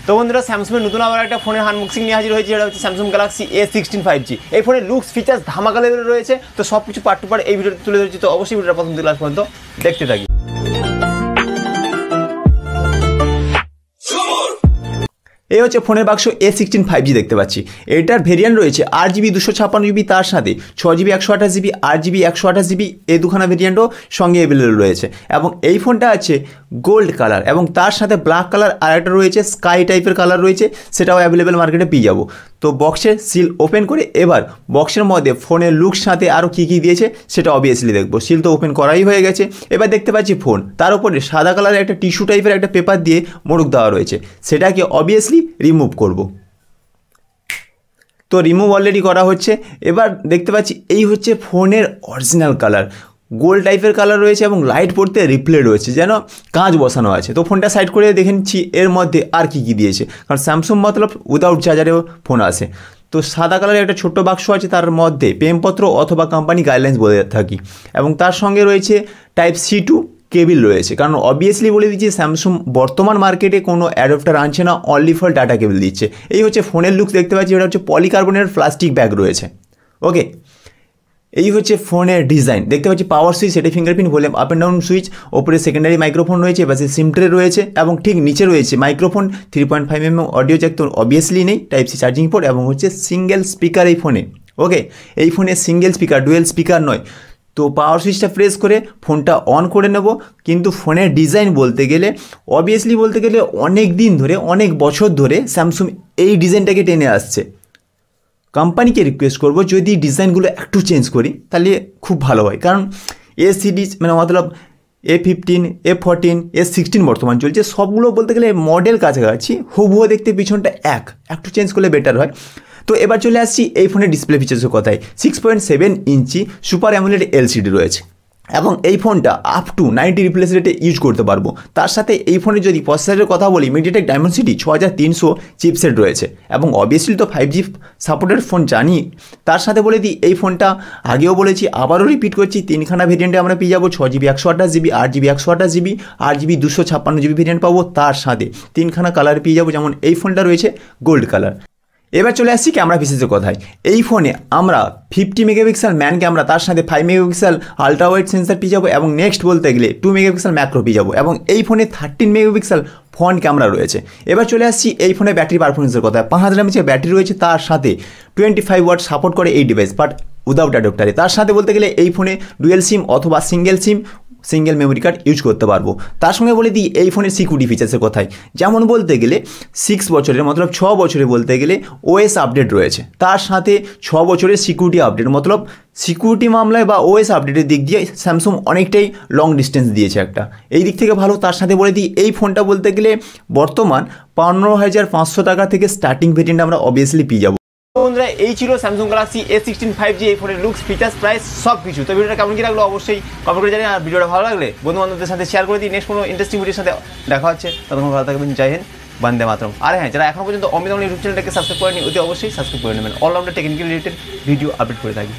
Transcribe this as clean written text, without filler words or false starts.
তো বন্ধুরা স্যামসাংয়ের নতুন আবার একটা ফোনের আনবক্সিং নিয়ে হাজির হয়েছে, যেটা হচ্ছে স্যামসাং গ্যালাক্সি A16 5G। এই ফোনের লুকস ফিচার্স ধামাকা লেভেলে রয়েছে, তো সব কিছু পার্ট টু পার্ট এই ভিডিওতে তুলে ধরেছি। তো অবশ্যই ভিডিওটা প্রথম থেকে লাস্ট পর্যন্ত দেখতে থাকি। এই হচ্ছে ফোনের বাক্স A16 5G দেখতে পাচ্ছি। এটার ভেরিয়েন্ট রয়েছে 8GB 256GB, তার সাথে 6GB 128GB, 8GB 128GB, এই দুখানা ভেরিয়েন্টও সঙ্গে অ্যাভেলেবল রয়েছে। এবং এই ফোনটা আছে গোল্ড কালার এবং তার সাথে ব্ল্যাক কালার আর একটা রয়েছে স্কাই টাইপের কালার রয়েছে, সেটাও অ্যাভেলেবেল মার্কেটে পেয়ে যাবো। তো বক্সের সিল ওপেন করে এবার বক্সের মধ্যে ফোনের লুক সাথে আরও কী কী দিয়েছে সেটা অবভিয়াসলি দেখবো। সিল তো ওপেন করাই হয়ে গেছে। এবার দেখতে পাচ্ছি ফোন, তার উপরে সাদা কালারের একটা টিস্যু টাইপের একটা পেপার দিয়ে মোড়ক দেওয়া রয়েছে, সেটাকে অবভিয়াসলি রিমুভ করব। তো রিমুভ অলরেডি করা হচ্ছে। এবার দেখতে পাচ্ছি এই হচ্ছে ফোনের অরিজিনাল কালার, গোল্ড টাইপের কালার রয়েছে এবং লাইট পড়তে রিপ্লে রয়েছে, যেন কাঁচ বসানো আছে। তো ফোনটা সাইড করে দেখে নিচ্ছি এর মধ্যে আর কী কী দিয়েছে, কারণ স্যামসাং মতলব উইদাউট চার্জারেও ফোন আসে। তো সাদা কালারের একটা ছোট্ট বাক্স আছে, তার মধ্যে প্রেমপত্র অথবা কোম্পানি গাইডলাইন্স বলে থাকি, এবং তার সঙ্গে রয়েছে Type-C to কেবিল রয়েছে। কারণ অবভিয়াসলি বলে দিচ্ছি স্যামসাং বর্তমান মার্কেটে কোনো অ্যাডাপ্টার আনছে না, অনলি ফর ডাটা কেবিল দিচ্ছে। এই হচ্ছে ফোনের লুকস দেখতে পাচ্ছি, এটা হচ্ছে পলিকার্বনের প্লাস্টিক ব্যাগ রয়েছে। ওকে, এই হচ্ছে ফোনের ডিজাইন দেখতে পাচ্ছি। পাওয়ার সুইচ, সেটা fingerprint, volume up and down switch, ওপরে সেকেন্ডারি মাইক্রোফোন রয়েছে, পাশে সিম ট্রে রয়েছে এবং ঠিক নিচে রয়েছে মাইক্রোফোন, 3.5mm অডিও জ্যাক তো অবভিয়াসলি নেই, Type-C চার্জিং পোর্ট এবং হচ্ছে সিঙ্গেল স্পিকার এই ফোনে। ওকে, এই ফোনে সিঙ্গেল স্পিকার, ডুয়েল স্পিকার নয়। তো পাওয়ার সুইচটা প্রেস করে ফোনটা অন করে নেব। কিন্তু ফোনের ডিজাইন বলতে গেলে অবভিয়াসলি বলতে গেলে অনেক দিন ধরে, অনেক বছর ধরে স্যামসাং এই ডিজাইনটাকে টেনে আসছে। কোম্পানিকে রিকোয়েস্ট করবো যদি ডিজাইনগুলো একটু চেঞ্জ করি তাহলে খুব ভালো হয়, কারণ এ সিরিজ মানে মতলব A15, A14, A16 বর্তমান চলছে, সবগুলো বলতে গেলে মডেল কাছাকাছি, হুবহু দেখতে পিছনটা একটু চেঞ্জ করলে বেটার হয়। তো এবার চলে আসছি এই ফোনের ডিসপ্লে ফিচার্সের কথায়। 6.7 ইঞ্চি সুপার অ্যামোলেড LCD রয়েছে এবং এই ফোনটা আপ টু 90 রিফ্রেশ রেটে ইউজ করতে পারবো। তার সাথে এই ফোনে যদি প্রসেসরের কথা বলি, MediaTek Dimensity 6300 চিপসেট রয়েছে এবং অবভিয়াসলি তো 5G সাপোর্টেড ফোন জানি। তার সাথে বলে দিই এই ফোনটা আগেও বলেছি, আবারও রিপিট করছি, তিনখানা ভেরিয়েন্টে আমরা পেয়ে যাবো। 6GB 128GB, 8GB 128GB, 8GB 256GB variant পাবো। তার সাথে তিনখানা কালার পেয়ে যাবো, যেমন এই ফোনটা রয়েছে গোল্ড কালার। এবার চলে আসছি ক্যামেরা ফিচার্সের কথায়। এই ফোনে আমরা 50 মেগাপিক্সেল ম্যান ক্যামেরা, তার সাথে 5 মেগাপিক্সেল আলট্রা ওয়াইড সেন্সার পেয়ে যাবো এবং নেক্সট বলতে গেলে 2 মেগাপিক্সেল ম্যাক্রো পেয়ে যাবো এবং এই ফোনে 13 মেগাপিক্সেল ফ্রন্ট ক্যামেরা রয়েছে। এবার চলে আসছি এই ফোনে ব্যাটারি পারফরমেন্সের কথায়। 5000 mAh ব্যাটারি রয়েছে, তার সাথে 25 ওয়াট সাপোর্ট করে এই ডিভাইস, বাট উইদাউট অ্যাডাপ্টারে। তার সাথে বলতে গেলে এই ফোনে ডুয়েল সিম অথবা সিঙ্গেল মেমোরি কার্ড ইউজ করতে পারবো। তার সঙ্গে বলে দিই এই ফোনের সিকিউরিটি ফিচার্সের কথায়, যেমন বলতে গেলে 6 বছরের মতলব 6 বছরে বলতে গেলে OS আপডেট রয়েছে, তার সাথে 6 বছরের সিকিউরিটি আপডেট, মতলব সিকিউরিটি মামলায় বা OS আপডেটের দিক দিয়ে স্যামসাং অনেকটাই লং ডিস্টেন্স দিয়েছে একটা, এই দিক থেকে ভালো। তার সাথে বলে দিই এই ফোনটা বলতে গেলে বর্তমান 15,500 টাকা থেকে স্টার্টিং ভেরিয়েন্ট আমরা অবভিয়াসলি পেয়ে যাবো। বন্ধুরা, এই ছিল স্যামসাং গ্যালাক্সি A16 5G, এই ফোনের লুকস ফিচার্স প্রাইস সব কিছু। তো ভিডিওটা কেমন কি লাগলো অবশ্যই কমেন্ট করে জানিয়ে, আর ভিডিওটা ভালো লাগলে বন্ধু বান্ধবদের সাথে শেয়ার করে দিই। নেক্সট কোনো ইন্টারেস্টিং ভিডিওর সাথে দেখা হচ্ছে, ততক্ষণ ভালো থাকবেন। জয় হিন্দ, বন্দে মাতরম। আর হ্যাঁ, যারা এখনো পর্যন্ত অমিত ইউটিউব চ্যানেলটাকে সাবস্ক্রাইব করেনি অতি অবশ্যই সাবস্ক্রাইব করে নেবেন। All rounder technical related video update করে থাকি।